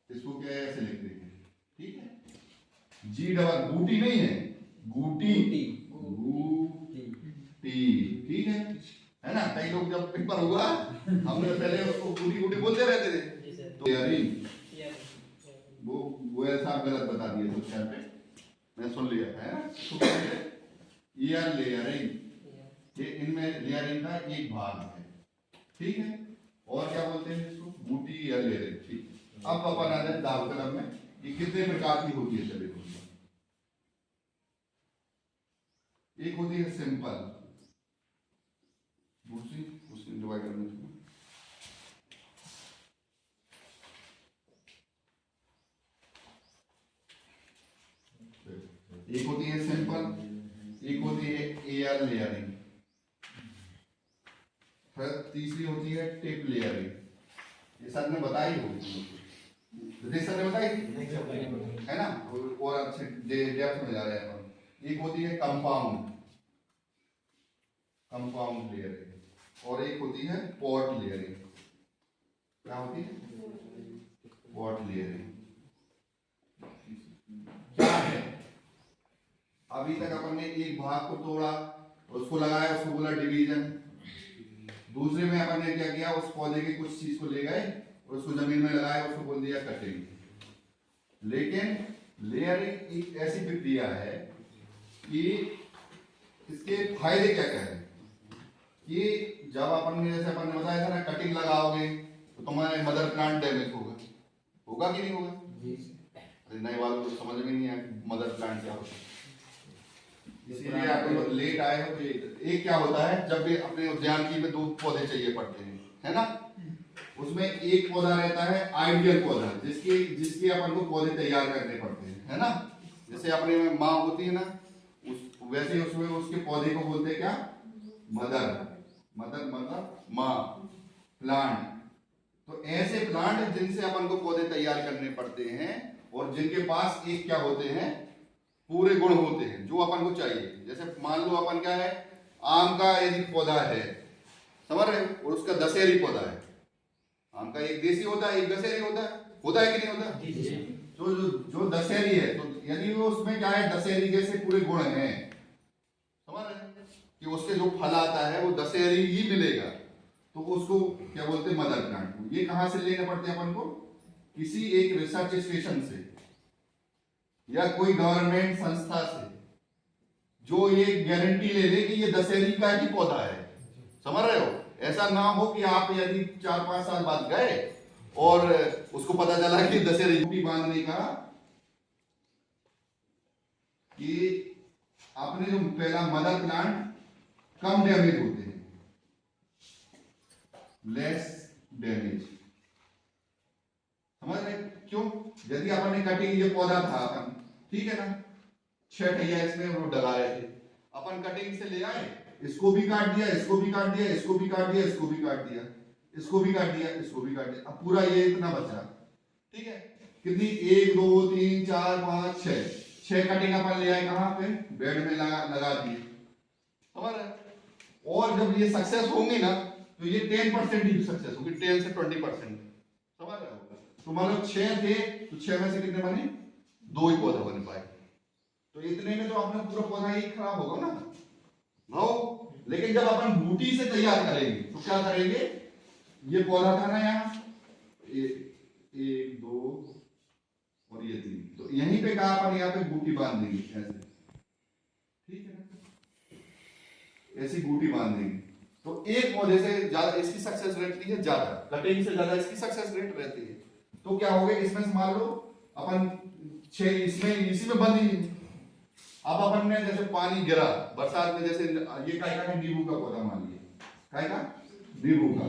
इसको क्या ऐसे लिख देंगे, ठीक है। जी डबल, बूटी नहीं है, गूटी, गूटी, ठीक है ना। कई लोग जब पेपर हुआ हमने पहले उसको गूटी गूटी बोलते रहते थे, तो यारिंग वो ऐसा गलत बता दिए तो क्या पे मैं सुन लिया है ना। ईयर लेयरिंग, ये इनमें लेयरिंग का एक भाग है, ठीक है। और क्या बोलते हैं इसको, बूटी ईयर लेयरिंग, ठीक। अब अपन आ जाए दाब कलम में, ये कितने प्रकार की होती है चलिए। एक होती है सिंपल, दूसरी उसमें डिवाइड करने की, एक होती है सिंपल, एक होती है एयर लेयरिंग, फिर तीसरी होती है टिप लेयरिंग। ये सर ने बताई होगी, सर ने बताई है ना, और अच्छे डेप्थ में जा रहे हैं अपन। एक होती है कंपाउंड, कंपाउंड लेयरिंग, और एक होती है पॉट लेयरिंग। क्या होती है, पॉट लेयरिंग। क्या है, अभी तक अपन ने एक भाग को तोड़ा, उसको लगाया, उसको बोला डिवीजन। दूसरे में अपन ने क्या किया, उस पौधे की कुछ चीज को ले गए और उसको जमीन में लगाया, उसको बोल दिया कटिंग। लेकिन लेयरिंग एक ऐसी प्रक्रिया है कि इसके फायदे क्या क्या है, कि जब अपन ने जैसे अपन ने बताया था ना, कटिंग लगाओगे तो तुम्हारे मदर प्लांट डैमेज होगा, होगा कि नहीं होगा। नए वालों को समझ में नहीं आया मदर प्लांट क्या होता है, इसीलिए आप लोग लेट आए हो। एक क्या होता है, जब भी अपने उद्यान की में 2 पौधे चाहिए पड़ते हैं, है ना। उसमें एक पौधा रहता है आइडियल पौधा, जिसके अपन को पौधे तैयार करने पड़ते हैं, है ना। जैसे अपने में माँ होती है ना, वैसे उसमें उसके पौधे को बोलते हैं क्या, मदर, मदर मतलब माँ प्लांट। तो ऐसे प्लांट जिनसे अपन को पौधे तैयार करने पड़ते हैं, और जिनके पास एक क्या होते हैं, पूरे गुण होते हैं जो अपन को चाहिए। जैसे मान लो अपन क्या है, आम का यदि पौधा है, समझ रहे हो, और उसका दशहरी पौधा है। आम का एक देसी होता है, एक दशहरी होता है कि नहीं होता। तो जो दशहरी है, तो यदि वो उसमें क्या है, दशहरी जैसे पूरे गुण हैं, समझ रहे हैं, कि उसके जो फल आता है वो दशहरी ही मिलेगा, तो उसको क्या बोलते हैं, मदर प्लांट। ये कहां से लेने पड़ते हैं अपन को, किसी एक रिसर्च स्टेशन से या कोई गवर्नमेंट संस्था से, जो ये गारंटी ले ले कि ये दशहरी का ही पौधा है। समझ रहे हो, ऐसा ना हो कि आप यदि 4-5 साल बाद गए और उसको पता चला कि दशहरी बांधने का, कि आपने जो पहला मदर प्लांट कम डैमेज होते हैं, लेस डैमेज, समझ रहे क्यों। यदि अपन ने कटिंग, ये पौधा था अपन, ठीक है ना, 6 ठैया इसमें वो डला रहे थे, अपन कटिंग से ले आए, इसको भी काट दिया, इसको भी काट दिया, इसको भी काट दिया, इसको भी काट दिया, इसको भी काट दिया, इसको भी काट दिया, अब पूरा ये इतना बचा, ठीक है। कितनी, 1 2 3 4 5 6 कटिंग अपन ले आए, कहां पे, बेड में लगा दिए, समझ रहे। और जब ये सक्सेस होंगे ना, तो ये 10% ही सक्सेस होगी, 10 से 20%, समझ रहे हो। तो मान लो 6 थे, तो 6 में से कितने बने, 2 ही पौधा बन पाए, तो इतने में तो अपना पूरा पौधा ही खराब होगा ना भाव। लेकिन जब अपन बूटी से तैयार करेंगे तो क्या करेंगे, ये पौधा था ना यहाँ, 1 2 और ये 3, तो यहीं पे कहा अपन, यहाँ पे बूटी बांध देंगे ऐसे, ठीक है ना, ऐसी बूटी बांध देंगे। तो एक पौधे से ज्यादा इसकी सक्सेस रेट है, ज्यादा कटिंग से ज्यादा इसकी सक्सेस रेट रहती है। तो क्या हो गया, इसमें से मान लो अपन 6 इसमें इसी में बंद ही। अब अपन ने जैसे पानी गिरा बरसात में, जैसे ये काय का है, नींबू का पौधा मान लिया, काय का, नींबू का।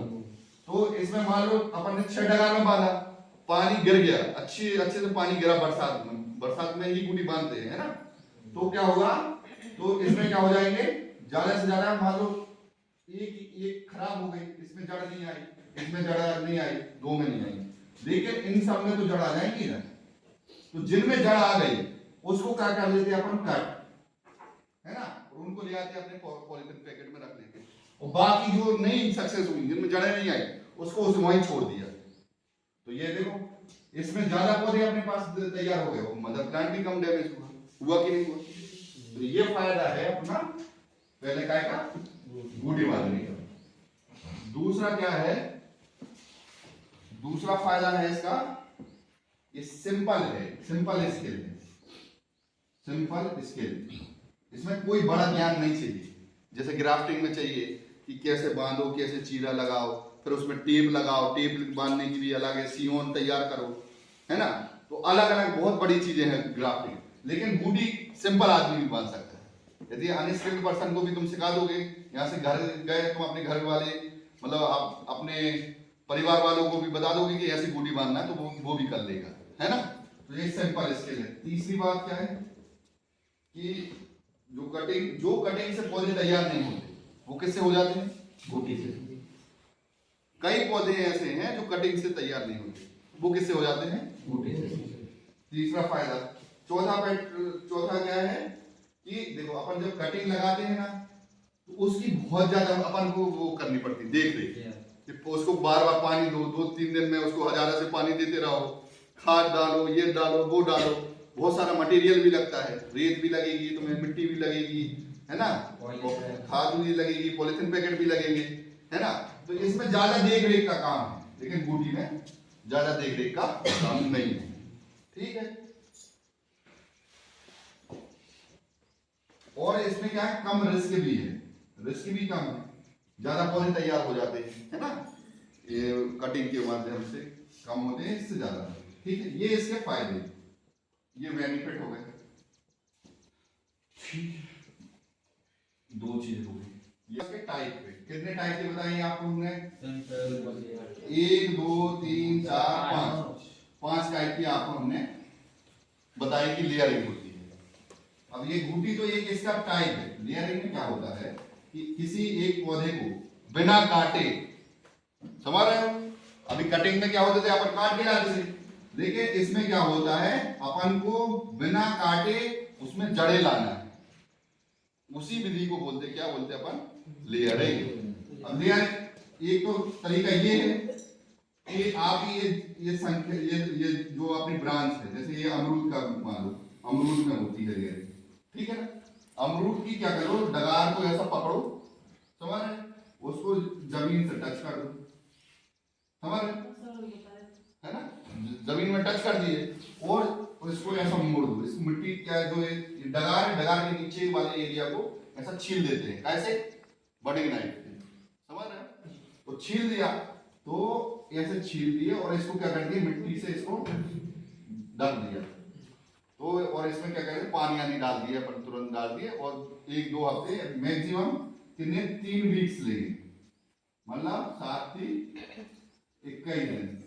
तो इसमें मान लो अपन ने 6 डगार में बांधा, पानी गिर गया, अच्छे से पानी गिरा बरसात में ही बूटी बांधते हैं, है ना। तो क्या होगा, तो इसमें क्या हो जाएंगे, ज्यादा से ज्यादा मान लो एक खराब हो गई, इसमें जड़ नहीं आई, इसमें जड़ नहीं आई, 2 में नहीं आई, लेकिन इन सब में तो जड़ आ जाएंगी ना। तो जिनमें जड़ आ गई उसको क्या कर लेते हैं अपन, कट, है ना, और उनको ले आते अपने पॉलीथिन पैकेट में रख लेते, और बाकी जो नहीं सक्सेस हुई, जिनमें जड़ें नहीं आई, उसको वहीं छोड़ दिया, तो ये देखो इसमें ज्यादा पौधे अपने पास तैयार हो गए, वो मदर प्लांट भी कम डैमेज हुआ कि नहीं हुआ। तो ये फायदा है अपना पहले काय का, बूटी बांधने का। दूसरा क्या है, दूसरा फायदा है इसका, ये सिंपल है, सिंपल स्किल है, सिंपल स्किल। इसमें कोई बड़ा ज्ञान नहीं चाहिए, जैसे ग्राफ्टिंग में चाहिए कि कैसे बांधो, कैसे चीरा लगाओ, फिर उसमें टेप लगाओ, टेप बांधने की भी अलग है, सियोन तैयार करो, है ना। तो अलग अलग बहुत बड़ी चीजें हैं ग्राफ्टिंग। लेकिन बूटी सिंपल आदमी भी बांध सकता है। यदि अनस्किल्ड पर्सन को भी तुम सिखा दोगे, यहाँ से घर गए तुम अपने घर वाले, मतलब आप अपने परिवार वालों को भी बता दोगे कि ऐसी बूटी बांधना है, तो वो भी कर लेगा, है ना। तो ये सिंपल स्किल है। तीसरी बात क्या है कि जो कटिंग से पौधे तैयार नहीं होते वो किससे हो जाते हैं, बूटी से। कई पौधे ऐसे हैं जो कटिंग से तैयार नहीं होते, वो किससे हो जाते हैं, बूटी से। तीसरा फायदा। चौथा क्या है कि देखो अपन जब कटिंग लगाते हैं ना, तो उसकी बहुत ज्यादा अपन को वो करनी पड़ती, देख रेख। उसको बार बार पानी दो, 2-3 दिन में उसको हजारा से पानी देते रहो, खाद डालो, ये डालो, वो डालो, बहुत सारा मटेरियल भी लगता है, रेत भी लगेगी तुम्हें, मिट्टी भी लगेगी, है ना, खाद भी लगेगी, पॉलिथीन पैकेट भी लगेंगे, है ना। तो इसमें ज्यादा देख रेख का काम है, लेकिन बूटी में ज्यादा देख रेख का काम नहीं है, ठीक है। और इसमें क्या है, कम रिस्क भी है, रिस्क भी कम है, ज्यादा पौधे तैयार हो जाते हैं, है ना, ये कटिंग के माध्यम से कम होते हैं, इससे ज्यादा, ठीक है। ये इसके फायदे, ये बेनिफिट हो गए। दो चीज हो गई। ये टाइप पे कितने टाइप के बताएंगे आपको हमने, 1 2 3 4 5 टाइप की आपको हमने बताई कि लेयरिंग होती है। अब ये बूटी तो एक इसका टाइप है। लेयरिंग में क्या होता है कि किसी एक पौधे को बिना काटे, समझ रहे हो, अभी कटिंग में क्या होते थे, अपन काट के लाते थे, लेकिन इसमें क्या होता है, अपन को बिना काटे उसमें जड़ें लाना है। उसी विधि को बोलते, क्या बोलते अपन, लेयरिंग। अब लेयरिंग एक तो तरीका ये है कि आप ये संख्या, ये जो अपनी ब्रांच है, जैसे ये अमरूद का मान लो, अमरूद में होती है लेयरिंग, ठीक है ना। अमरूद की क्या करो, डगार को ऐसा पकड़ो, समझ रहे, उसको जमीन से टच कर दो, समझ रहे, है ना, जमीन में टच कर दिए और इसको ऐसा मोड़ दो। इस मिट्टी क्या जो डगार है, डगार के नीचे वाले एरिया को ऐसा छील देते हैं, कैसे, बडिंग नाइफ, समझ रहे। तो छील दिया, तो ऐसे छील दिए और इसको क्या कर दिया, मिट्टी से इसको ढक दिया। तो और इसमें क्या करें, पानी आनी डाल दिया, अपन तुरंत डाल दिए, और 1-2 हफ्ते मैक्सिमम कितने, 3 वीक्स लेंगे, मतलब 7 से 21 दिन,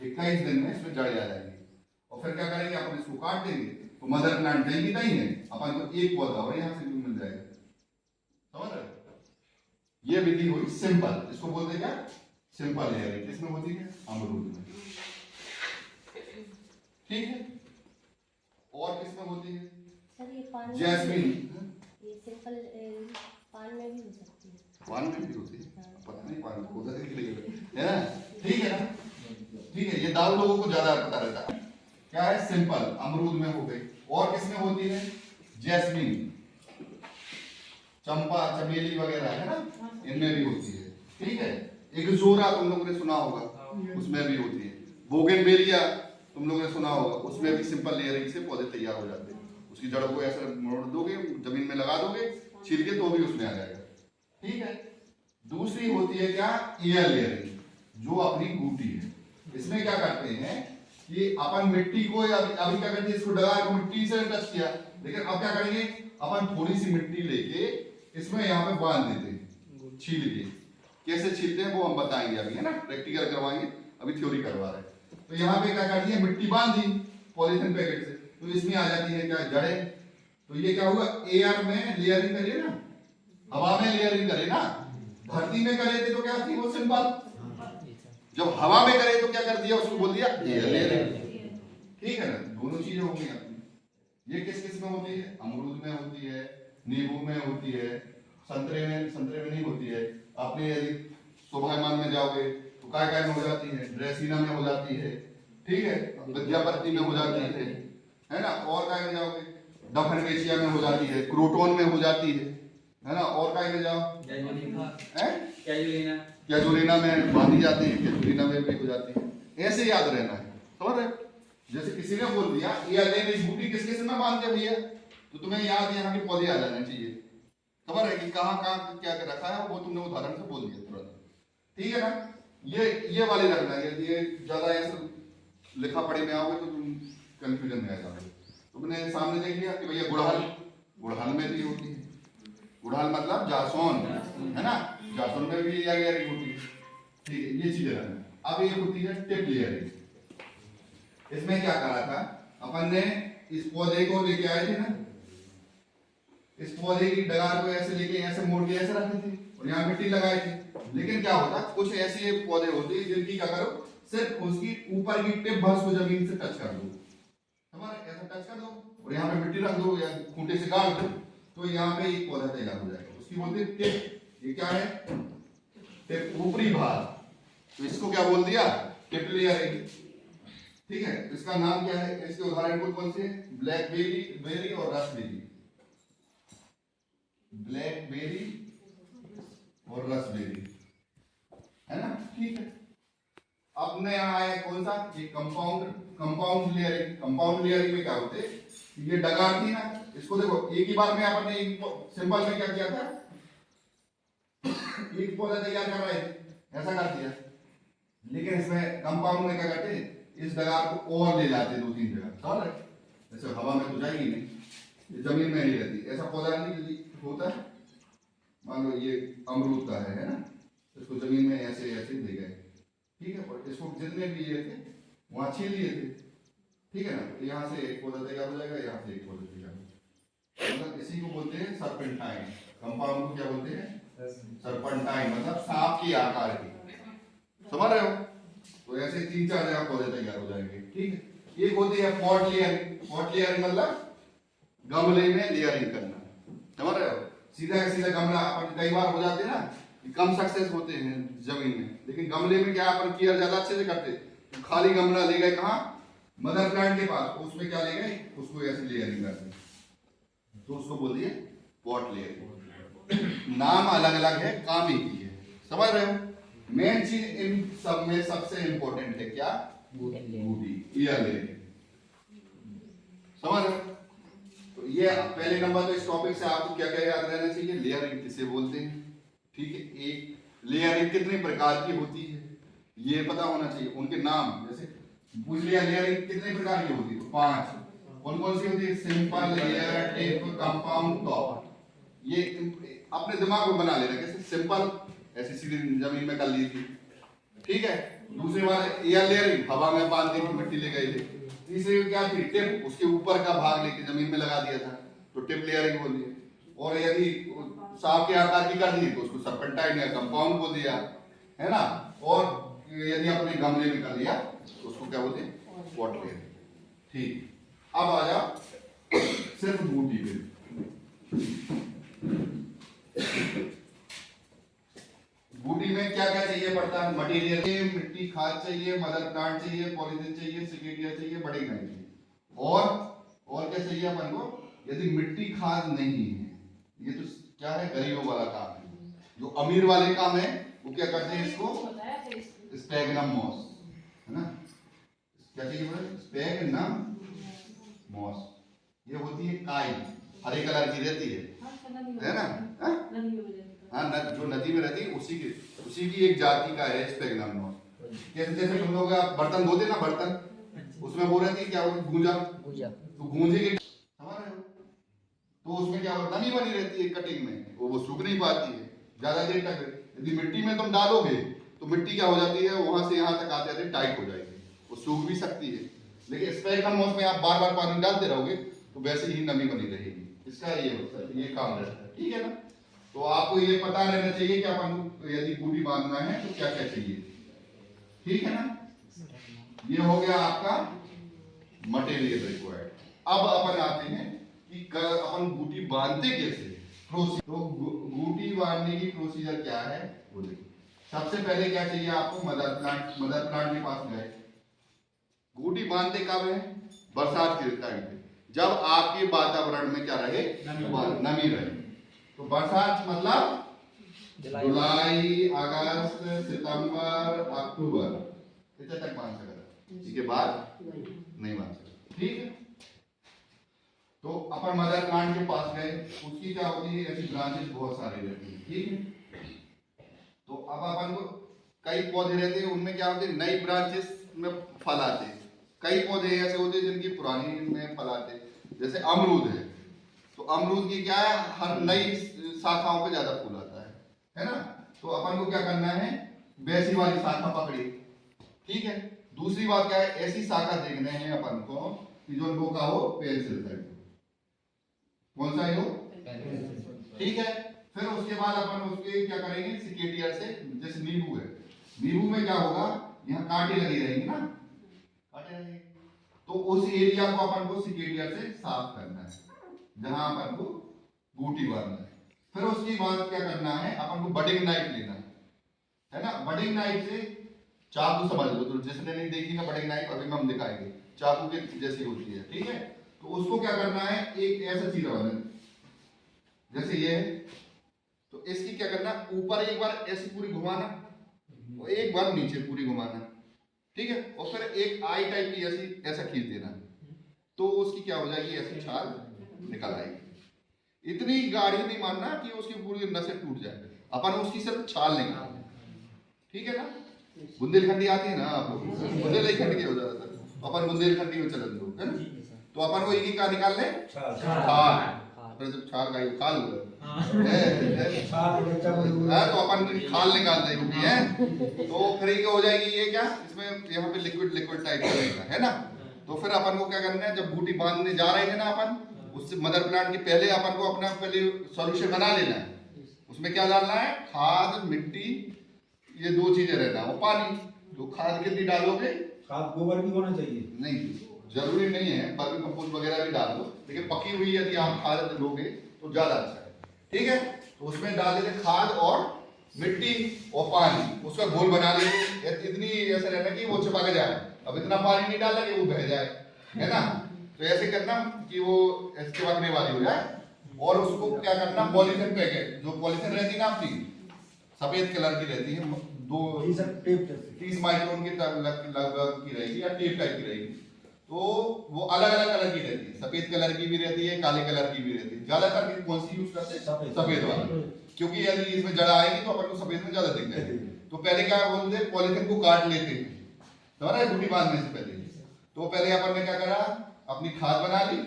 21 दिन में इसमें जड़ आ जाएगी। और फिर क्या करेंगे, अपन इसको काट देंगे, तो मदर प्लांट कहीं भी नहीं है, अपन को एक पौधा और यहाँ से भी मिल जाएगा, समझ रहे। ये विधि हुई सिंपल, इसको बोलते क्या, सिंपल लेयरिंग। किसमें होती है, अमरूद में, ठीक है। और किसमें होती है, सर ये पान, जैस्मिन, ये सिंपल पान में भी हो सकती है, पान में भी होती है, पता नहीं पान को उधर ही है ना, ठीक है ना, ठीक है। ये दारू लोगों को ज्यादा पता रहता है। क्या है, सिंपल अमरूद में हो गई। और किसमें होती है, जैस्मिन, चंपा, चमेली वगैरह, है ना, इनमें भी होती है, ठीक है। एक जोरा तुम लोगों ने सुना होगा, उसमें भी होती है। बोगनवेलिया तुम लोगों ने सुना होगा, उसमें भी सिंपल लेयरिंग से पौधे तैयार हो जाते हैं। उसकी जड़ों को ऐसे मोड़ दोगे, जमीन में लगा दोगे, छील के, तो भी उसमें आ जाएगा, ठीक है। दूसरी होती है क्या, एयर लेयरिंग, जो अपनी बूटी है। इसमें क्या करते हैं कि अपन मिट्टी को, अभी क्या करते हैं, इसको डगा को मिट्टी से टच किया, लेकिन अब क्या करेंगे, अपन थोड़ी सी मिट्टी लेके इसमें यहाँ पे बांध देते हैं, छील के। कैसे छीलते हैं वो हम बताएंगे अभी, है ना, प्रैक्टिकल करवाएंगे, अभी थ्योरी करवा रहे हैं। तो यहाँ पे क्या कर दिया, मिट्टी बांध दी पॉलीथिन पैकेट से, तो इसमें आ जाती है क्या, जड़ें। तो ये क्या हुआ, एयर में लेयरिंग करिए ना, हवा में लेयरिंग करे ना, धरती में करे थे तो क्या थी, वो सिंपल। जब हवा में करे तो क्या कर दिया, उसको बोल दिया एयर लेयरिंग, ठीक है ना। दोनों चीजें हो गई अपनी। ये किस किस में होती है, अमरूद में होती है, नींबू में होती है, संतरे में नहीं होती है। आपने यदि शोभामान में जाओगे तो काय में हो जाती है, ड्रेसिना में हो जाती है, ठीक है, विद्यापति में हो जाती है ना, और काय में जाओगे, डफनवेशिया में हो जाती है, क्रोटोन में हो जाती है ना, और काय में जाओ, कैजुलिना में बांधी जाती है, कैजुलिना में भी हो जाती है। ऐसे याद रहना है, समझ रहे? जैसे किसी ने बोल दिया ये बूटी किस किस में बांधते भैया, तो तुम्हें याद यहाँ के पौधे आ जाने चाहिए, खबर है कि कहाँ कहाँ क्या रखा है, वो तुमने उदाहरण से बोल दिया तुरंत, ठीक है ना। ये वाले रखना है, ये ज्यादा ऐसे लिखा पढ़े में आओगे तो तुम कंफ्यूजन में आ जाओगे। तुमने सामने देख लिया कि भैया गुड़हल में भी होती है, गुड़हल मतलब जासौन है ना, जासौन में भी लेयरिंग होती है, ठीक है, ये चीजें रखना। अब ये होती है टिप लेयरिंग। इसमें क्या करा था अपन ने, इस पौधे को लेके आए थे ना, इस पौधे की डगार को ऐसे लेके ऐसे मोड़ के ऐसे रखे थे और यहाँ मिट्टी लगाई थी। लेकिन क्या होता, कुछ ऐसे पौधे होते हैं जिनकी क्या करो, सिर्फ उसकी ऊपर की टिप भर को जमीन से टच कर दो, हमारे ऐसा टच कर दो और यहाँ पे मिट्टी रख दो या खूंटे से गाड़ दो, तो यहाँ पे एक पौधा तैयार हो जाएगा। उसकी बोलते हैं टिप। ये क्या है, टिप, ऊपरी भाग, तो इसको क्या बोल दिया, टिप लेयरिंग, ठीक है। इसका नाम क्या है, इसके उदाहरण कौन से, ब्लैकबेरी और रसबेरी, ब्लैकबेरी और रसबेरी, है ना, ठीक है। अब यहाँ आया कौन सा, ये कंपाउंड लेयरिंग। कंपाउंड लेयरिंग में क्या होते, ये डगार थी ना, इसको देखो एक ही बार में आपने एक सिंपल में क्या किया था, एक पौधा तैयार कर रहे थे, ऐसा कर दिया। लेकिन इसमें कंपाउंड में क्या करते, इस डगार को और ले जाते 2-3 जगह, समझ रहे, जैसे हवा में तो जाएगी नहीं, ये जमीन में नहीं रहती। ऐसा पौधा नहीं होता है, मान लो ये अमरूद का है ना, इसको जमीन में ऐसे ऐसे दे गए, ठीक है, और इसको जितने भी ये थे वहां छील लिए थे, ठीक है ना, तो यहाँ से एक पौधा तैयार हो जाएगा, यहाँ से एक पौधा तैयार हो जाएगा। मतलब इसी को बोलते हैं सर्पेंटाइन। कंपाउंड को क्या बोलते हैं, सर्पेंटाइन, मतलब सांप की आकार की, समझ रहे हो। तो ऐसे 3-4 जगह पौधे तैयार हो जाएंगे, ठीक है। एक होती है पॉट लेयरिंग। पॉट लेयरिंग मतलब गमले में लेयरिंग करना, समझ रहे हो। सीधा का सीधा गमला, अपन कई बार हो जाते हैं ना, कम सक्सेस होते हैं जमीन में, लेकिन गमले में क्या अपन केयर ज्यादा अच्छे से करते, तो खाली गमला ले गए कहाँ, मदर प्लांट के पास, उसमें क्या ले गए, उसको ऐसे लेयरिंग करते, तो उसको बोल दिए पॉट लेयरिंग। नाम अलग अलग है, काम एक ही है, समझ रहे हो। मेन चीज इन सब में सबसे इंपॉर्टेंट है क्या, बूटी, ईयर लेयरिंग, समझ रहे हो। तो ये पहले नंबर तो इस टॉपिक से आपको क्या क्या याद रहना चाहिए, लेयरिंग किसे बोलते हैं, ठीक है। एक लेयरिंग कितने प्रकार की होती है ये पता होना चाहिए, उनके नाम जैसे पूछ लिया, लेयरिंग कितने प्रकार की होती है, तो 5। कौन कौन सी होती है, simple, layer, tip, compound, top. ये अपने दिमाग में बना लेना, कैसे, सिंपल ऐसे सीधी जमीन में कर ली थी, ठीक है। दूसरे वाले एयर लेयरिंग, हवा में बांध दी थी, मिट्टी ले गए थे। तीसरे क्या थी, टिप, उसके ऊपर का भाग लेके जमीन में लगा दिया था, तो टिप लेयरिंग बोल दिया। और यदि सांप के आकार की कर दी तो उसको सर्पेंटाइन या कंपाउंड बोल दिया, है ना। और यदि अपने गमले में कर लिया तो उसको क्या बोलते हैं, पॉट लेयरिंग, ठीक। अब आ जाओ सिर्फ बूटी पे। बूटी में क्या क्या चाहिए पड़ता है, मटेरियल, मिट्टी, खाद चाहिए, मदर प्लांट चाहिए, पॉलीथिन चाहिए, सिकेटिया चाहिए, बड़े नहीं चाहिए, और क्या चाहिए अपन को, यदि मिट्टी खाद नहीं है, ये तो क्या है, गरीबों वाला काम है। जो अमीर वाले काम है वो क्या करते हैं, इसको स्पैगनम मॉस, है ना, क्या चाहिए बोले, स्पैगनम मॉस। ये होती है काई, हरे कलर की रहती है ना, हाँ, जो नदी में रहती है उसी की एक जाति का है स्पैगनम मॉस। जैसे तुम लोग बर्तन धोते ना, बर्तन उसमें वो रहती है क्या, गूंजा, तो गूंजे के समझ रहे हो, तो उसमें क्या होता, नमी बनी रहती है कटिंग में, वो सूख नहीं पाती है ज्यादा देर तक। यदि मिट्टी में तुम डालोगे तो मिट्टी क्या हो जाती है, वहां से यहाँ तक आते आते टाइट हो जाएगी, वो सूख भी सकती है। लेकिन स्पैगनम मॉस में आप बार बार पानी डालते रहोगे तो वैसे ही नमी बनी रहेगी, इसका ये काम रहता है, ठीक है ना। तो आपको ये पता रहना चाहिए कि अपन यदि बूटी बांधना है तो क्या क्या चाहिए, ठीक है ना। ये हो गया आपका मटेरियल रिक्वायर्ड। अब अपन आते हैं कि अपन बूटी बांधते कैसे, तो बूटी बांधने की प्रोसीजर क्या है वो देखिए। सबसे पहले क्या चाहिए आपको, मदर प्लांट। मदर प्लांट के पास गए, बूटी बांधते कब है, बरसात के टाइम पे, जब आपके वातावरण में क्या रहे, नमी रहे। तो बरसात मतलब जुलाई, अगस्त, सितंबर, अक्टूबर, इतने तक बांध सकता, इसके बाद नहीं बांध सकता। ठीक है, तो अपन मदर प्लांट के पास गए, उसकी क्या होती है, ऐसी ब्रांचेस बहुत सारी रहती है। ठीक है, तो अब अपन को कई पौधे रहते हैं, उनमें क्या होते हैं, नई ब्रांचेस में फल आते हैं। कई पौधे ऐसे होते हैं जिनकी पुरानी में फल आते हैं। जैसे अमरूद है, तो अमरूद की क्या है, हर नई शाखाओं पे ज्यादा फूल आता है ना। तो अपन को क्या करना है, वैसी वाली शाखा पकड़ी। ठीक है, दूसरी बात क्या है, ऐसी शाखा देखने हैं अपन को कि जो उनको का हो पेंसिल टाइप, कौन सा है वो, ठीक है। फिर उसके बाद अपन उसके क्या करेंगे, सिकेटियर से, जैसे नींबू है, नींबू में क्या होगा, यहाँ कांटे लगी रहेंगे ना, कांटे लगेंगे, तो उस एरिया को अपन को सिकेटियर से साफ करना है, जहां अपन को बूटी बांधना है। फिर उसके बाद क्या करना है, अपन को बडिंग नाइफ लेना है ना। बडिंग नाइफ से चाकू समझ लो, तो जिसने नहीं देखी ना बडिंग नाइफ, अभी हम दिखाएंगे, चाकू के जैसी होती है। ठीक है, तो उसको क्या करना है, एक ऐसा चीज बनाना, जैसे ये है, तो इसकी क्या करना, ऊपर एक बार ऐसी पूरी घुमाना और एक बार नीचे पूरी घुमाना। ठीक है, और फिर एक आई टाइप की ऐसी ऐसा खींच देना, तो उसकी क्या हो जाएगी, ऐसी छाल निकल आएगी। इतनी गाढ़ी नहीं मानना कि उसकी पूरी नसें टूट जाए, अपन उसकी सिर्फ छाल निकाल। ठीक है ना, बुंदेलखंडी आती है ना आप लोग, बुंदेलखंडी के हो जाता है, तो अपन बुंदेलखंडी में चलन दो, है ना। तो अपन को एक ही का निकाल ले, छाल, जब छाल का खाल हो तो अपन खाल निकाल देंगे है। तो फिर ये हो जाएगी, ये क्या, इसमें यहाँ पे लिक्विड लिक्विड टाइप का है ना। तो फिर अपन को क्या करना है, जब बूटी बांधने जा रहे हैं ना अपन, उससे मदर प्लांट के पहले अपन को अपना पहले सॉल्यूशन बना लेना है। उसमें क्या डालना है, खाद, मिट्टी, ये दो चीजें रहना, और पानी। तो खाद कितनी डालोगे, खाद गोबर भी होना चाहिए, नहीं जरूरी नहीं है, वर्मी कंपोस्ट वगैरह भी डाल दो, लेकिन पकी हुई यदि आप खाद लोगे तो ज्यादा अच्छा है। ठीक है, तो उसमें डाल देते खाद और मिट्टी और पानी, उसका घोल बना लेंगे। इतनी ऐसा रहना कि वो चिपक जाए, अब इतना पानी नहीं डालना कि वो बह जाए, है ना। तो ऐसे करना कि वो चिपकने वाली हो जाए। और उसको क्या करना, पॉलीथिन पैकेट, जो पॉलीथिन रहती है ना अपनी, सफेद कलर की रहती है, 30 माइक्रोन की लगभग की रहेगी, या टेप टाइप की रहेगी। तो वो अलग अलग कलर की रहती है, सफेद कलर की भी रहती है, काले कलर की भी रहती है। ज्यादातर कौन सी यूज करते हैं, सफेद वाली, क्योंकि यदि इसमें जड़ आएगी तो अपन को सफेद में ज्यादा दिख जाएगी। तो पहले क्या बोलते हैं, पॉलीथिन को काट लेते हैं, तुम्हारा बूटी बांधने से पहले। तो पहले अपन ने क्या करा, अपनी खाद बना ली,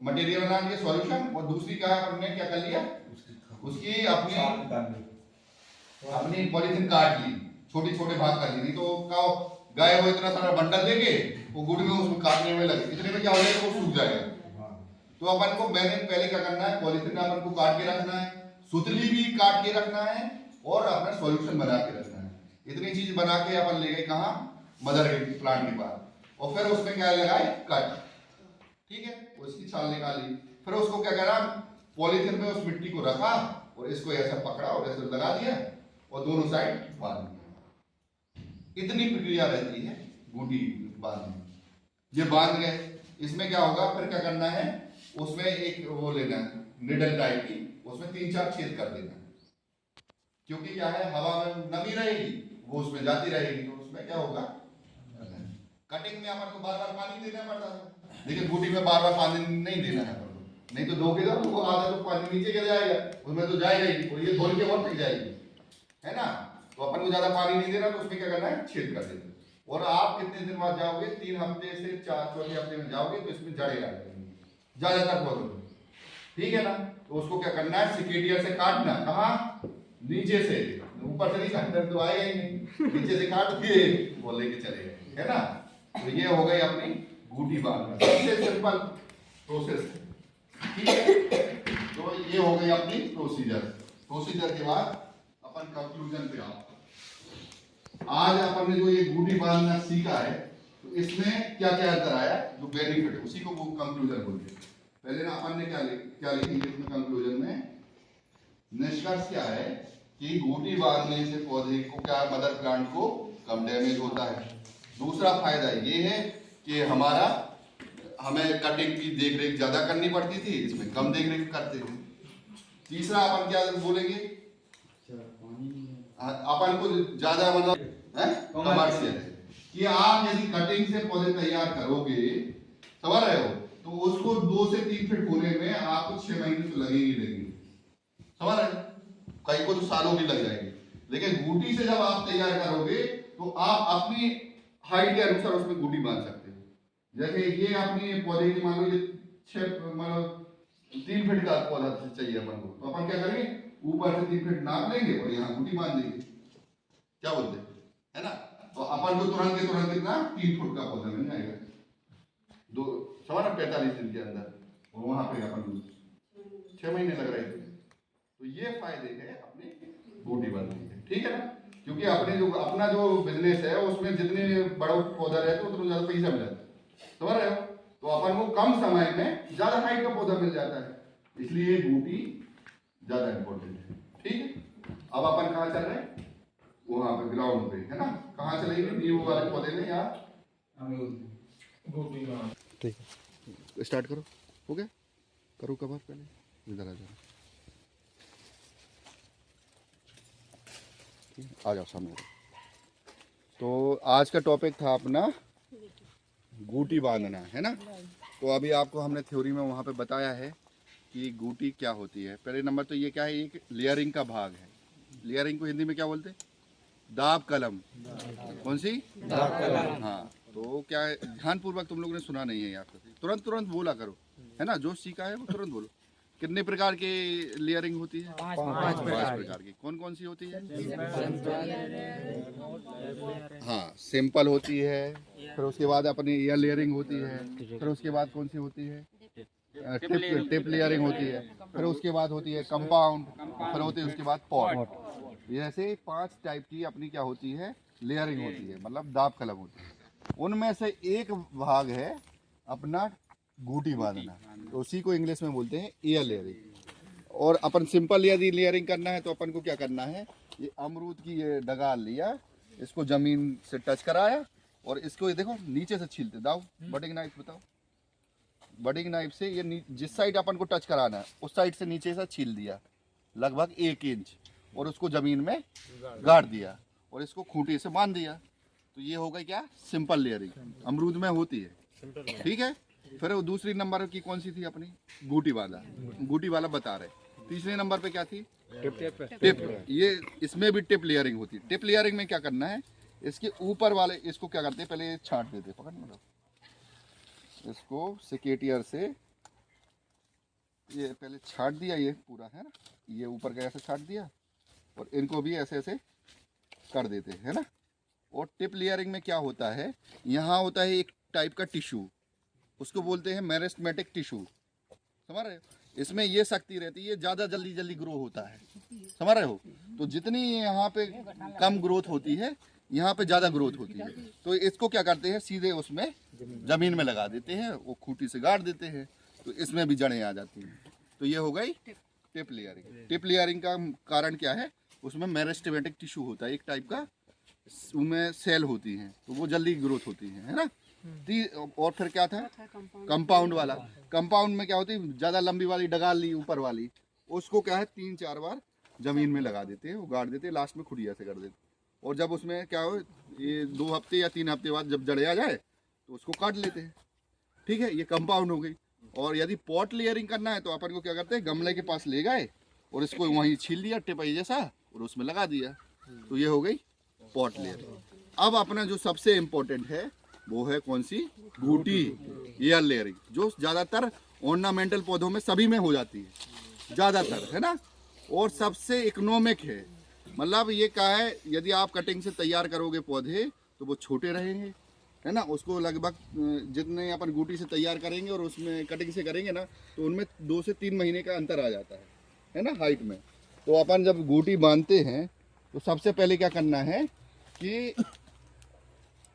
मटेरियल बना लिया, सॉल्यूशन, और दूसरी क्या अपन ने क्या कर लिया, उसकी अपनी पॉलीथिन काट ली, छोटे छोटे भाग कर ली। नहीं तो क्या गाय वो इतना सारा बंडल देंगे, वो गुड़ में उसको काटने में लगे, इतने में क्या हो जाएगा, वो सूख जाएगा। तो अपन को मैंने पहले क्या करना है, पॉलीथिन अपन को काट के रखना है, सुतली भी काट के रखना है, और अपना सॉल्यूशन बना के रखना है। इतनी चीज बना के अपन ले गए कहाँ, मदर प्लांट के पास, और फिर उसमें क्या लगाए, कट। ठीक है, उसकी छाल निकाली, फिर उसको क्या करा, पॉलीथिन में उस मिट्टी को रखा, और इसको ऐसा पकड़ा और ऐसे लगा दिया, और दोनों साइड बांध दिया। इतनी प्रक्रिया रहती है बूटी बांधने। ये बांध गए, इसमें क्या होगा, फिर क्या करना है, उसमें एक वो लेना है, निडल टाइप की, उसमें 3-4 छेद कर देना, क्योंकि क्या है, हवा में नमी रहेगी, वो उसमें जाती रहेगी, तो उसमें क्या होगा, कटिंग में अपन को बार बार पानी देना पड़ता है, लेकिन बूटी में बार बार पानी नहीं देना है अपन को। नहीं तो दोगे तो वो आधा तो पानी नीचे गिर जाएगा, उसमें तो जाएगा ही, और ये धोल के और टिक जाएगी, है ना। तो अपन को ज्यादा पानी नहीं देना, तो उसमें क्या करना है, छेद कर देना। और आप कितने दिन बाद जाओगे, 3 हफ्ते से 4 हफ्ते में जाओगे, तो इसमें जड़ें आ जाएंगी ज्यादातर पौधों। ठीक है ना, तो उसको क्या करना है, सिकेटियर से काटना, कहाँ, नीचे से, ऊपर से नहीं काटना, तो आएगा ही नहीं, नीचे से काट के वो लेके चले गए, है ना। तो ये हो गई अपनी बूटी बांधना, सबसे सिंपल प्रोसेस। ठीक है, तो ये हो गई अपनी प्रोसीजर के बाद अपन कंक्लूजन पे आओ। आज अपन ने जो ये बूटी बांधना सीखा है, तो इसमें क्या क्या अंतर आया, जो बेनिफिट है, उसी को वो कंक्लूजन बोलते हैं। पहले ना अपन ने क्या लिखेंगे इसमें कंक्लूजन में, निष्कर्ष क्या है कि घूटी बांधने से पौधे को क्या, मदर प्लांट को कम डैमेज होता है। दूसरा फायदा ये है कि हमें कटिंग की देख रेख ज्यादा करनी पड़ती थी, इसमें कम देख रेख करते थे। तीसरा अपन क्या बोलेंगे, अपन को ज्यादा मतलब कमर्शियल है कि आप यदि कटिंग से पौधे तैयार करोगे, समझ रहे हो, तो उसको 2 से 3 फीट होने में आपको 6 महीने तो लगेंगे, समझ रहे हो, कई को तो सालों भी लग जाएंगे। लेकिन घूटी से जब आप तैयार करोगे तो आप अपनी हाइट के अनुसार उसमें घूटी बांध सकते हो। जैसे ये अपनी पौधे की मान लो ये 3 फीट का पौधा चाहिए अपन को, तो अपन क्या करेंगे, ऊपर से 3 फीट नाप लेंगे और यहाँ घूटी बांध देंगे, क्या बोलते है ना। तो अपन को तुरंत के तुरंत कितना 3 फुट का पौधा मिल जाएगा, 45 दिन के अंदर, और वहां पे अपन 6 महीने लग रहे थे। तो ये फायदे है अपने घूटी बांधने के, ठीक है ना। क्योंकि अपना जो बिजनेस है उसमें जितने बड़ा पौधा रहता है उतना ज्यादा पैसा मिल जाता है, समझ रहे हो। तो अपन को कम समय में ज्यादा हाइट का पौधा मिल जाता है, इसलिए घूटी ज्यादा इंपॉर्टेंट है, ठीक है। अब अपन कहाँ चल रहे हैं, वहां पे ग्राउंड पे, है ना। कहाँ चलेंगे, नींबू वाले पौधे में या ठीक है, स्टार्ट करो, हो गया, करो कवर, पहले इधर आ जाओ, आ जाओ सामने। तो आज का टॉपिक था अपना घूटी बांधना, है ना। तो अभी आपको हमने थ्योरी में वहाँ पे बताया है कि घूटी क्या होती है। पहले नंबर तो ये क्या है, एक लेयरिंग का भाग है। लेयरिंग को हिंदी में क्या बोलते हैं, दाब कलम। कौन सी, दाब कलम, हाँ। तो क्या है, ध्यानपूर्वक तुम लोगों ने सुना नहीं है यार, तुरंत तुरंत बोला करो, है ना। जो सीखा है वो तुरंत बोलो। कितने प्रकार की लेयरिंग होती है, 5 प्रकार की। कौन कौन सी होती है, हाँ, सिंपल होती है, फिर उसके बाद अपनी ईयर लेयरिंग होती है, फिर उसके बाद कौन सी होती है, टिप लेयरिंग होती है, फिर उसके बाद होती है कंपाउंड, फिर होती है उसके बाद पॉट। ये ऐसे 5 टाइप की अपनी क्या होती है, लेयरिंग होती है, मतलब दाब कलम होती है। उनमें से एक भाग है अपना घूटी बांधना, तो उसी को इंग्लिश में बोलते हैं एयर लेयरिंग। और अपन सिंपल यदि लेयरिंग करना है तो अपन को क्या करना है, ये अमरूद की ये डगाल लिया, इसको जमीन से टच कराया और इसको ये देखो नीचे से छीलते, दाओ बटिंग नाइफ बताओ, बटिंग नाइफ से ये जिस साइड अपन को टच कराना है उस साइड से नीचे से छील दिया लगभग 1 इंच, और उसको जमीन में गाड़ दिया और इसको खूंटी से बांध दिया। तो ये हो गई क्या, सिंपल लेयरिंग, अमरूद में होती है, ठीक है। फिर वो दूसरी नंबर की कौन सी थी अपनी, घूटी वाला बता रहे। तीसरे नंबर पे क्या थी, टिप। ये इसमें भी टिप लेयरिंग होती है। टिप लेयरिंग में क्या करना है, इसके ऊपर वाले इसको क्या करते हैं, पहले छांट देते, पकड़ मतलब इसको सिकेटियर से ये पहले छांट दिया, ये पूरा है ना, ये ऊपर का ऐसे छांट दिया और इनको भी ऐसे ऐसे कर देते हैं, है ना। और टिप लेयरिंग में क्या होता है, यहाँ होता है एक टाइप का टिश्यू, उसको बोलते हैं मेरिस्टेमेटिक टिश्यू, समझ रहे हो। इसमें ये शक्ति रहती है, ज़्यादा जल्दी ग्रो होता है, समझ रहे हो। तो जितनी यहाँ पे कम ग्रोथ होती है, यहाँ पे ज़्यादा ग्रोथ होती है। तो इसको क्या करते हैं, सीधे उसमें ज़मीन में लगा देते हैं, वो खूंटी से गाड़ देते हैं, तो इसमें भी जड़ें आ जाती हैं। तो ये हो गई टिप लेयरिंग। टिप लेयरिंग का कारण क्या है, उसमें मेरिस्टेमेटिक टिश्यू होता है एक टाइप का, उनमें सेल होती हैं, तो वो जल्दी ग्रोथ होती है ना। और फिर क्या था, कंपाउंड वाला। कंपाउंड में क्या होती है, ज़्यादा लंबी वाली डगाल ली ऊपर वाली, उसको क्या है 3-4 बार जमीन में लगा देते हैं, वो गाड़ देते हैं, लास्ट में खुड़िया से कर देते हैं। और जब उसमें क्या हो, ये 2 हफ्ते या 3 हफ्ते बाद जब जड़े आ जाए तो उसको काट लेते हैं, ठीक है। ये कंपाउंड हो गई। और यदि पॉट लेयरिंग करना है तो अपन को क्या करते हैं, गमले के पास ले गए और इसको वहीं छील लिया टिपाई जैसा और उसमें लगा दिया, तो ये हो गई पॉट लेयरिंग। अब अपना जो सबसे इम्पोर्टेंट है वो है कौन सी, घूटी एयर लेयरिंग, जो ज़्यादातर ऑर्नामेंटल पौधों में सभी में हो जाती है ज़्यादातर, है ना। और सबसे इकोनॉमिक है, मतलब ये क्या है, यदि आप कटिंग से तैयार करोगे पौधे तो वो छोटे रहेंगे, है ना। उसको लगभग जितने अपन घूटी से तैयार करेंगे और उसमें कटिंग से करेंगे ना, तो उनमें 2 से 3 महीने का अंतर आ जाता है ना, हाइट में। तो अपन जब घूटी बांधते हैं तो सबसे पहले क्या करना है कि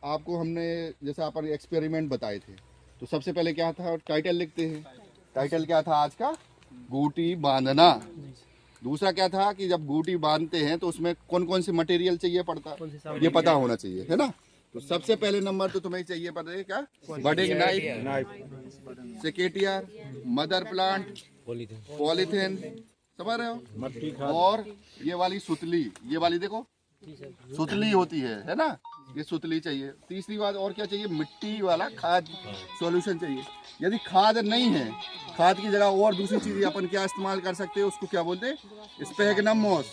आपको हमने जैसा अपन एक्सपेरिमेंट बताए थे, तो सबसे पहले क्या था, टाइटल लिखते हैं। टाइटल क्या था आज का, घूटी बांधना, दूसरा क्या था कि जब बूटी बांधते हैं तो उसमेमें कौन कौन सी मटेरियल चाहिए पड़ता, ये पता होना चाहिए, है ना। तो सबसे पहले नंबर तो तुम्हें चाहिए पता है क्या, budding knife, secateur, mother plant, polythene, समझ रहे हो, और ये वाली सुतली, ये वाली देखो सुतली होती है ना, ये सुतली चाहिए। तीसरी बात और क्या चाहिए, मिट्टी वाला खाद सॉल्यूशन चाहिए। यदि खाद नहीं है, खाद की जगह और दूसरी चीज अपन क्या इस्तेमाल कर सकते हैं, उसको क्या बोलते हैं, स्पैगनम मोस।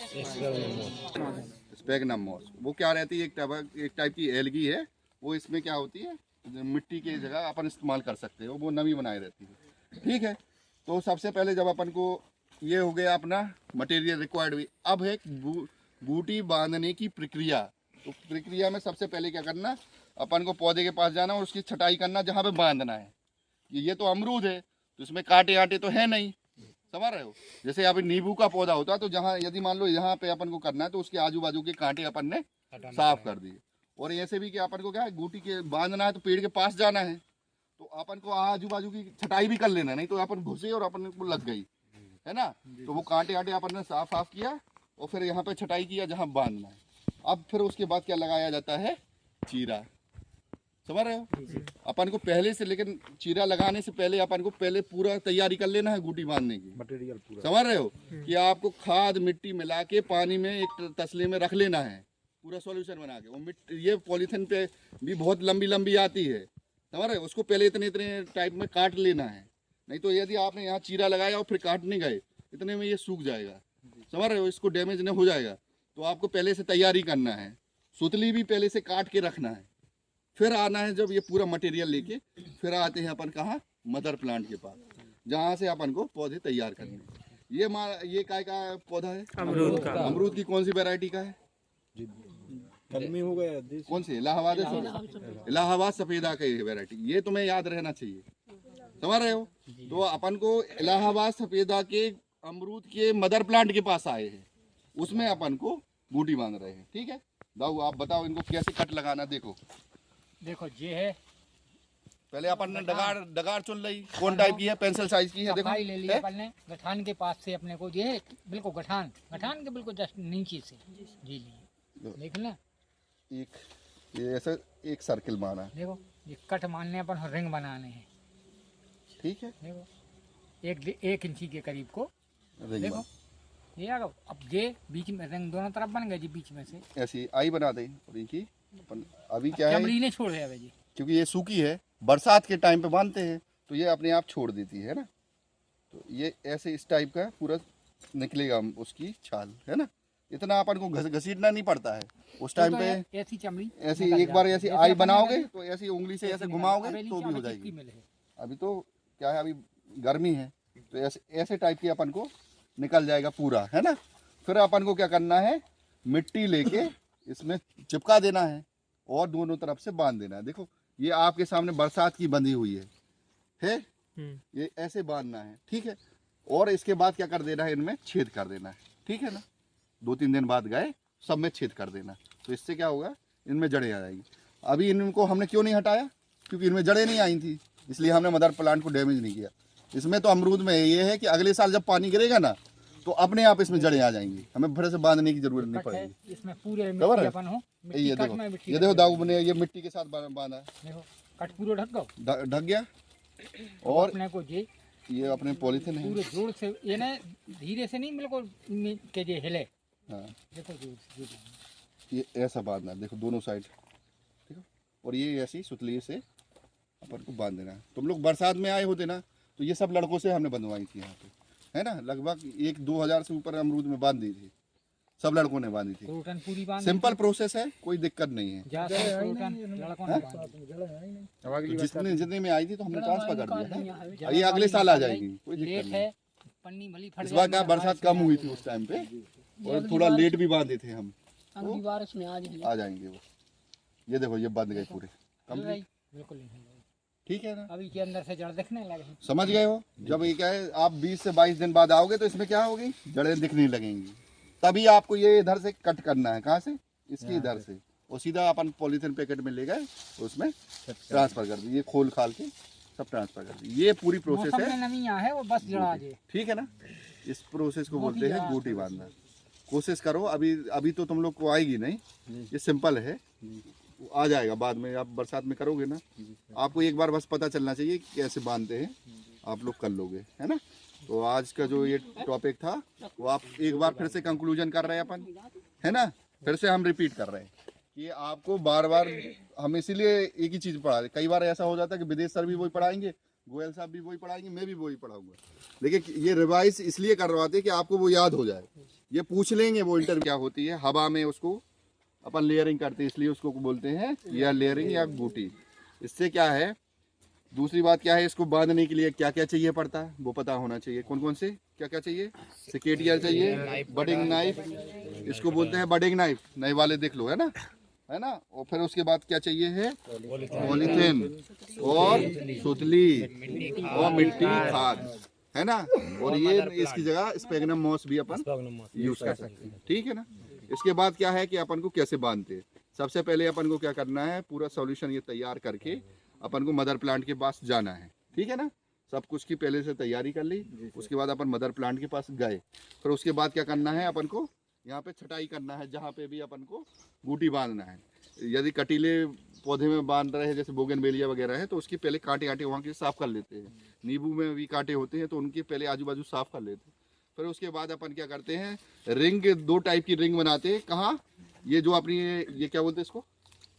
स्पैगनम मोस वो क्या रहती है, एक टाइप की एल्गी है, वो इसमें क्या होती है, मिट्टी की जगह अपन इस्तेमाल कर सकते हैं, वो नमी बनाए रहती है। ठीक है, तो सबसे पहले जब अपन को ये हो गया अपना मटेरियल रिक्वायर्ड हुई, अब है बूटी बांधने की प्रक्रिया। तो प्रक्रिया में सबसे पहले क्या करना, अपन को पौधे के पास जाना और उसकी छटाई करना जहाँ पे बांधना है। ये तो अमरूद है तो इसमें कांटे आटे तो है नहीं, समझ रहे हो। जैसे अभी नींबू का पौधा होता तो जहाँ यदि मान लो यहाँ पे अपन को करना है तो उसके आजू बाजू के कांटे अपन ने साफ कर दिए। और ऐसे भी कि अपन को क्या है, बूटी के बांधना है तो पेड़ के पास जाना है तो अपन को आजू बाजू की छटाई भी कर लेना, नहीं तो अपन घुसे और अपन को लग गई, है ना। तो वो कांटे आटे अपन ने साफ किया और फिर यहाँ पे छटाई किया जहाँ बांधना है। अब फिर उसके बाद क्या लगाया जाता है, चीरा, समझ रहे हो। अपन को पहले से, लेकिन चीरा लगाने से पहले अपन को पहले पूरा तैयारी कर लेना है बूटी बांधने की, मटेरियल पूरा, समझ रहे हो कि आपको खाद मिट्टी मिला के पानी में एक तसले में रख लेना है, पूरा सॉल्यूशन बना के। वो मिट्टी ये पॉलीथिन पे भी बहुत लंबी लंबी आती है, समझ रहे हो, उसको पहले इतने इतने टाइप में काट लेना है, नहीं तो यदि आपने यहाँ चीरा लगाया और फिर काटने गए इतने में ये सूख जाएगा, समझ रहे हो, इसको डैमेज नहीं हो जाएगा। तो आपको पहले से तैयारी करना है, सुतली भी पहले से काट के रखना है, फिर आना है जब ये पूरा मटेरियल लेके फिर आते हैं अपन कहाँ, मदर प्लांट के पास, जहाँ से अपन को पौधे तैयार करने। ये काय का पौधा है, अमरूद का। अमरूद की कौन सी वैरायटी का है, कलमी हो गया, कौन सी, इलाहाबाद इलाहाबाद सफेदा का ये वैरायटी, ये तुम्हें याद रहना चाहिए, समझ रहे हो। तो अपन को इलाहाबाद सफेदा के अमरूद के मदर प्लांट के पास आए हैं, उसमें अपन को बूटी बांध रहे हैं। ठीक है, दाऊ आप बताओ इनको कैसे कट लगाना। देखो ये है, पहले अपन ने डगार चुन ली, कौन टाइप की है, पेंसिल साइज की है, देखो ले लिया अपन ने गठान के पास से अपने को, ये बिल्कुल गठान के बिल्कुल जस्ट नीचे से जी लिए, देख ना, एक ये ऐसे एक सर्किल मारना है, देखो ये कट मारने अपन रिंग बनाने हैं, ठीक है, देखो एक इंची के करीब को, रिंग देखो ये आ गया। अब ये बीच में रिंग दोनों तरफ बन गए जी, बीच में से ऐसी आई बना दें। और इनकी अपन अभी क्या है, चमड़ी ने छोड़ दिया जी, क्योंकि ये सूखी है, बरसात के टाइम पे बांधते हैं तो ये अपने आप छोड़ देती है ना। तो ये ऐसे इस टाइप का पूरा निकलेगा उसकी छाल, है ना। इतना अपन को घसीटना नहीं पड़ता है उस टाइम पे, ऐसी चमड़ी ऐसी एक बार ऐसी आई बनाओगे तो ऐसी उंगली से ऐसे घुमाओगे तो भी हो जाएगी। अभी तो क्या है, अभी गर्मी है तो ऐसे टाइप की अपन को निकल जाएगा पूरा, है ना। फिर अपन को क्या करना है, मिट्टी लेके इसमें चिपका देना है और दोनों तरफ से बांध देना है। देखो ये आपके सामने बरसात की बंधी हुई है ये ऐसे बांधना है, ठीक है। और इसके बाद क्या कर देना है, इनमें छेद कर देना है, ठीक है ना। 2-3 दिन बाद गए सब में छेद कर देना, तो इससे क्या होगा, इनमें जड़ें आ जाएगी। अभी इनको हमने क्यों नहीं हटाया, क्योंकि इनमें जड़ें नहीं आई थी, इसलिए हमने मदर प्लांट को डैमेज नहीं किया। इसमें तो अमरूद में ये है कि अगले साल जब पानी गिरेगा ना तो अपने आप इसमें जड़ें आ जाएंगी, हमें फिर से बांधने की जरूरत नहीं पड़ेगी। इसमें पूरे ये देखो दाऊ ने ये मिट्टी के साथ बांधा है, देखो कट पूरा ढक गया। और अपने को ये अपने पॉलीथिन है, पूरे जोर से, ये ना धीरे से नहीं, बिल्कुल के जे हिले, हाँ देखो जोर से ये ऐसा बांधना है, देखो दोनों साइड, ठीक है। और ये ऐसी सुतली से अपन को बांध देना है। तुम लोग बरसात में आए होते ना तो ये सब लड़कों से हमने बंधवाई थी यहाँ पे, है ना। लगभग 1-2 हज़ार से ऊपर अमरूद में बांध दी थी, सब लड़कों ने बांधी थी। पूरी सिंपल प्रोसेस है, कोई दिक्कत नहीं है। जितने में आई थी तो हमने ट्रांसफर कर दिया था, ये अगले साल आ जाएगी, कोई दिक्कत नहीं। इस बार क्या बरसात कम हुई थी उस टाइम पे और थोड़ा लेट भी बांधे थे हम, बारिश में आ जाएंगे वो। ये देखो ये बंद गए पूरे कंप्लीट, ठीक है ना। अभी के अंदर से जड़ दिखने लगे, समझ गए हो। जब ये क्या है, आप 20 से 22 दिन बाद आओगे तो इसमें क्या होगी, जड़ें दिखने लगेंगी। तभी आपको ये इधर से कट करना है, कहाँ से, इसकी इधर से, और सीधा अपन पॉलीथिन पैकेट में ले गए उसमें ट्रांसफर कर दी, ये खोल खाल के सब ट्रांसफर कर दी। ये पूरी प्रोसेस है, नमी है वो बस जड़ा, ठीक है ना। इस प्रोसेस को बोलते हैं गूटी बांधना। कोशिश करो, अभी अभी तो तुम लोग को आएगी नहीं, ये सिंपल है, आ जाएगा बाद में। आप बरसात में करोगे ना, आपको एक बार बस पता चलना चाहिए कि कैसे बांधते हैं, आप लोग कर लोगे, है ना। तो आज का जो ये टॉपिक था वो आप एक बार फिर से कंक्लूजन कर रहे हैं अपन, है ना। फिर से हम रिपीट कर रहे हैं कि आपको बार बार हम इसीलिए एक ही चीज़ पढ़ा रहे। कई बार ऐसा हो जाता है कि विदेश सर भी वही पढ़ाएंगे, गोयल साहब भी वही पढ़ाएंगे, मैं भी वही पढ़ाऊंगा, लेकिन ये रिवाइज इसलिए करवाते हैं कि आपको वो याद हो जाए। ये पूछ लेंगे वो इंटरव्यू क्या होती है, हवा में उसको अपन लेयरिंग करते हैं, इसलिए उसको बोलते हैं या लेयरिंग या बूटी। इससे क्या है, दूसरी बात क्या है, इसको बांधने के लिए क्या क्या चाहिए पड़ता है वो पता होना चाहिए। कौन कौन से क्या क्या चाहिए, सिकेटियर चाहिए, बडिंग नाइफ, इसको बोलते हैं बडिंग नाइफ, नए वाले देख लो, है ना, है ना। और फिर उसके बाद क्या चाहिए है, पॉलीथिन और सुतली और मिट्टी खाद, है ना। और ये इसकी जगह स्पेगनम मॉस भी अपन यूज कर सकते हैं, ठीक है ना। इसके बाद क्या है कि अपन को कैसे बांधते हैं, सबसे पहले अपन को क्या करना है, पूरा सॉल्यूशन ये तैयार करके अपन को मदर प्लांट के पास जाना है, ठीक है ना। सब कुछ की पहले से तैयारी कर ली, उसके बाद अपन मदर प्लांट के पास गए। फिर उसके बाद क्या करना है, अपन को यहाँ पे छटाई करना है, जहाँ पे भी अपन को बूटी बांधना है। यदि कटीले पौधे में बांध रहे हैं जैसे बोगनवेलिया वगैरह है, तो उसके पहले कांटे कांटे वहाँ के साफ कर लेते हैं। नींबू में भी कांटे होते हैं तो उनके पहले आजू बाजू साफ कर लेते हैं। फिर उसके बाद अपन क्या करते हैं, रिंग, 2 टाइप की रिंग बनाते हैं। कहाँ, ये जो अपनी ये क्या बोलते हैं इसको,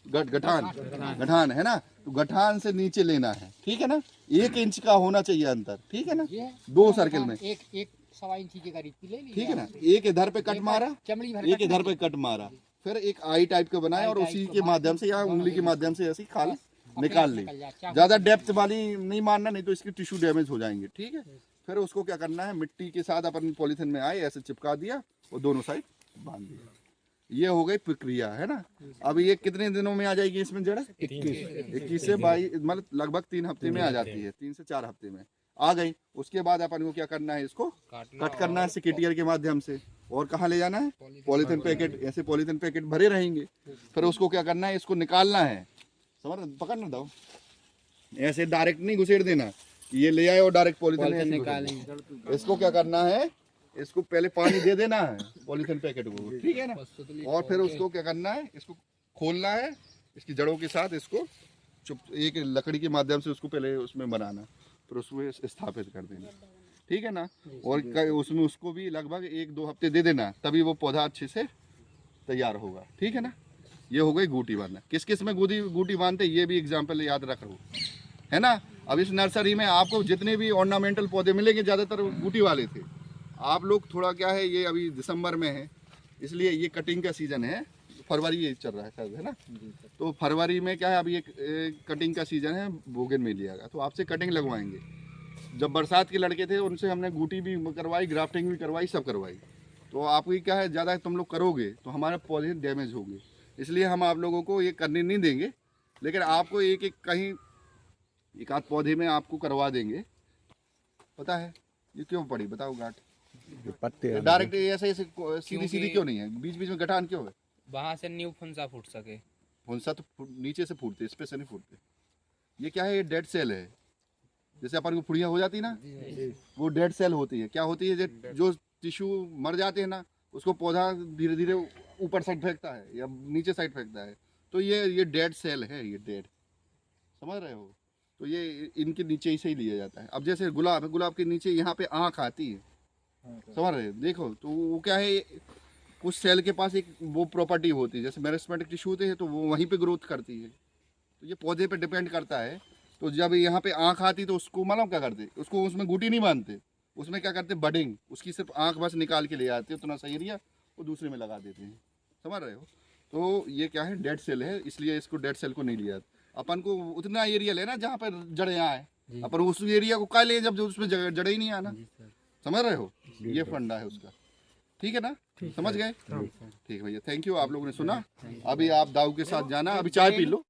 गठान है ना। तो गठान से नीचे लेना है, ठीक है ना। 1 इंच का होना चाहिए अंतर, ठीक है ना, 2 सर्किल में, एक 1.25 इंच की करीब की ले ली, ठीक है ना। एक इधर पे कट मारा, एक इधर पे कट मारा, फिर एक आई टाइप का बनाया और उसी के माध्यम से या उंगली के माध्यम से ऐसी खाल निकाल ली। ज्यादा डेप्थ वाली नहीं मारना, नहीं तो इसकी टिश्यू डैमेज हो जाएंगे, ठीक है। फिर उसको क्या करना है, मिट्टी के साथ अपन पॉलीथिन में आए ऐसे चिपका दिया और दोनों साइड बांध दिया। ये हो गई प्रक्रिया, है ना। अब ये कितने दिनों में आ जाएगी इसमें जड़, 21 से 22, मतलब लगभग 3 हफ्ते में आ जाती है, 3 से 4 हफ्ते में आ गई। उसके बाद अपन को क्या करना है, इसको कट करना है सिकेटियर के माध्यम से। और कहाँ ले जाना है, पॉलीथिन पैकेट, ऐसे पॉलीथिन पैकेट भरे रहेंगे। फिर उसको क्या करना है, इसको निकालना है, समझ, पकड़ना दो, ऐसे डायरेक्ट नहीं घुसेड़ देना, ये ले आए और डायरेक्ट पॉलीथिन निकालेंगे। इसको क्या करना है, इसको पहले पानी दे देना है पॉलीथिन पैकेट को, ठीक है ना। और फिर उसको क्या करना है, इसको खोलना है इसकी जड़ों के साथ, इसको चुप एक लकड़ी के माध्यम से उसको पहले उसमें बनाना, फिर उसमें स्थापित कर देना, ठीक है ना। और उसमें उसको भी लगभग 1-2 हफ्ते दे देना, तभी वो पौधा अच्छे से तैयार होगा, ठीक है ना। ये हो गई गूटी बांधना। किस किस में गूटी बांधते ये भी एग्जाम्पल याद रख लो, है ना। अब इस नर्सरी में आपको जितने भी ऑर्नामेंटल पौधे मिलेंगे ज़्यादातर गूटी वाले थे। आप लोग थोड़ा क्या है, ये अभी दिसंबर में है इसलिए ये कटिंग का सीज़न है, फरवरी ये चल रहा है शायद, है ना। तो फरवरी में क्या है, अभी एक कटिंग का सीज़न है बोगनवेलिया का, तो आपसे कटिंग लगवाएंगे। जब बरसात के लड़के थे उनसे हमने गूटी भी करवाई, ग्राफ्टिंग भी करवाई, सब करवाई। तो आपकी क्या है, ज़्यादा तुम लोग करोगे तो हमारे पौधे डैमेज होंगे, इसलिए हम आप लोगों को ये करने नहीं देंगे। लेकिन आपको एक एक कहीं एक आध पौधे में आपको करवा देंगे। पता है ये क्यों पड़ी, बताओ गांठ, पत्ते डायरेक्ट ऐसे ऐसे सीधी सीधी क्यों नहीं है, बीच बीच में गठान क्यों है। वहां से न्यू फुंसा फूट सके, फुंसा तो नीचे से फूटते, इस पे से नहीं फूटते। ये क्या है, ये डेड सेल है। जैसे अपन को फुड़ियाँ हो जाती ना, वो डेड सेल होती है। क्या होती है, जो टिश्यू मर जाते हैं ना, उसको पौधा धीरे धीरे ऊपर साइड फेंकता है या नीचे साइड फेंकता है, तो ये डेड सेल है, ये डेड, समझ रहे हो। तो ये इनके नीचे ही से ही लिया जाता है। अब जैसे गुलाब है, गुलाब के नीचे यहाँ पे आँख आती है, समझ रहे हो, देखो। तो वो क्या है, कुछ सेल के पास एक वो प्रॉपर्टी होती है, जैसे मेरिस्टेमेटिक टिश्यू होते हैं तो वो वहीं पे ग्रोथ करती है। तो ये पौधे पे डिपेंड करता है। तो जब यहाँ पे आँख आती तो उसको मालूम क्या करते, उसको उसमें गूटी नहीं बांधते, उसमें क्या करते, बडिंग, उसकी सिर्फ आँख बस निकाल के ले आते हैं, उतना सा एरिया वो दूसरे में लगा देते हैं, समझ रहे हो। तो ये क्या है, डेड सेल है, इसलिए इसको डेड सेल को नहीं लिया। अपन को उतना एरिया लेना जहाँ पर जड़ें आए, अपन उस एरिया को क्या ले जब उसमें जड़े ही नहीं आना, समझ रहे हो। ये फंडा है उसका, ठीक है ना, समझ गए। ठीक भैया, थैंक यू, आप लोगों ने सुना। अभी आप दाऊ के साथ जाना, अभी चाय पी लो।